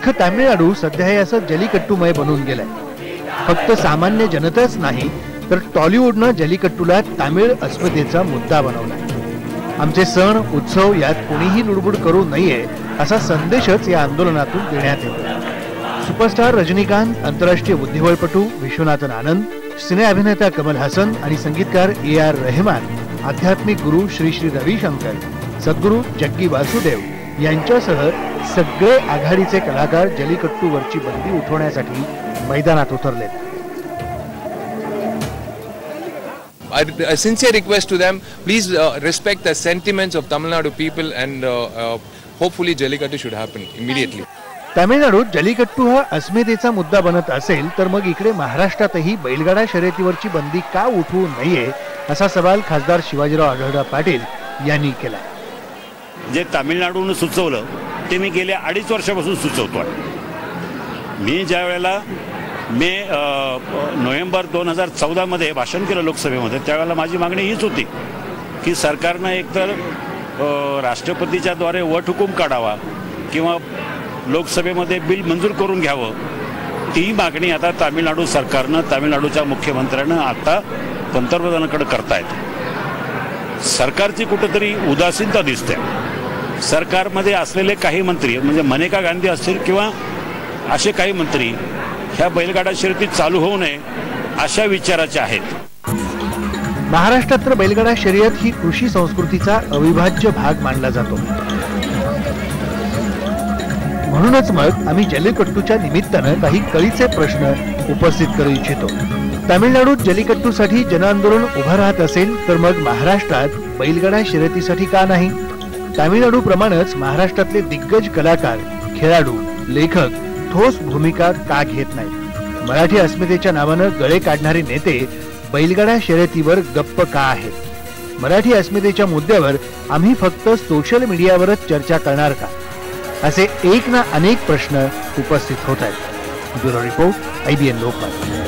अख्खं तामिळनाडू सध्या हे असं जलीकट्टूमय बनून गेलंय। फक्त सामान्य जनताच नाही तर टॉलिवूडनं जलीकट्टूला तामिळ अस्मितेचा मुद्दा बनवलाय। आमचे सण उत्सव यात कोणीही लुडबुड करू नये असा संदेशच या आंदोलनातून देण्यात येतो। सुपरस्टार रजनीकांत, आंतरराष्ट्रीय बुद्धिबळपटू विश्वनाथन आनंद, सिने अभिनेता कमल हसन आणि संगीतकार AR रहमान, आध्यात्मिक गुरु श्री श्री रविशंकर, सद्गुरू जग्गी वासुदेव यांच्यासह सगळे आघाडीचे कलाकार जलीकट्टूवरची बंदी उठवण्यासाठी मैदानात उतरलेत। A sincere request to them, please respect the sentiments of Tamil Nadu people and hopefully Jallikattu should happen immediately. तामिळनाडूत जलीकट्टू हा अस्मितेचा मुद्दा बनत असेल तर मग इकडे महाराष्ट्रातही बैलगाडा शर्यतीवरची बंदी का उठवू नये असा सवाल खासदार शिवाजीराव आढळराव पाटील यांनी केला। जे तामिळनाडूने सुचवलं ते मी गेल्या 2.5 वर्षापासून सुचवतोय। मी ज्या वेळेला नोव्हेंबर 2014 मध्ये भाषण केलं लोकसभेमध्ये, त्यावेळेला माझी मागणी हीच होती की सरकारनं एकतर राष्ट्रपतीच्या द्वारे वटहुकूम काढावा किंवा लोकसभेमध्ये बिल मंजूर करून घ्यावं। ती मागणी आता तामिळनाडू सरकारनं, तामिळनाडूच्या मुख्यमंत्र्यानं आता पंतप्रधानांकडे करतायत। सरकारची कुठेतरी उदासीनता दिसते। सरकारमध्ये असलेले काही मंत्री म्हणजे मनेका गांधी असतील किंवा असे काही मंत्री ह्या बैलगाडा शर्यती चालू होऊ नये अशा विचाराचे आहेत। महाराष्ट्रात तर बैलगाडा शर्यत ही कृषी संस्कृतीचा अविभाज्य भाग मानला जातो। म्हणूनच मग आम्ही जल्लीकट्टूच्या निमित्तानं काही कळीचे प्रश्न उपस्थित करू इच्छितो। तामिळनाडूत जल्लीकट्टूसाठी जनआंदोलन उभं राहत असेल तर मग महाराष्ट्रात बैलगाडा शर्यतीसाठी का नाही? तामिळनाडू प्रमाणेच महाराष्ट्रातले दिग्गज कलाकार, खेळाडू, लेखक ठोस भूमिका का घेत नाहीत? मराठी अस्मितेच्या नावानं गळे काढणारे नेते बैलगाडा शर्यतीवर गप्प का आहेत? मराठी अस्मितेच्या मुद्द्यावर आम्ही फक्त सोशल मीडियावरच चर्चा करणार का? असे एक ना अनेक प्रश्न उपस्थित होत आहेत। Bureau report, IBN Lokmat.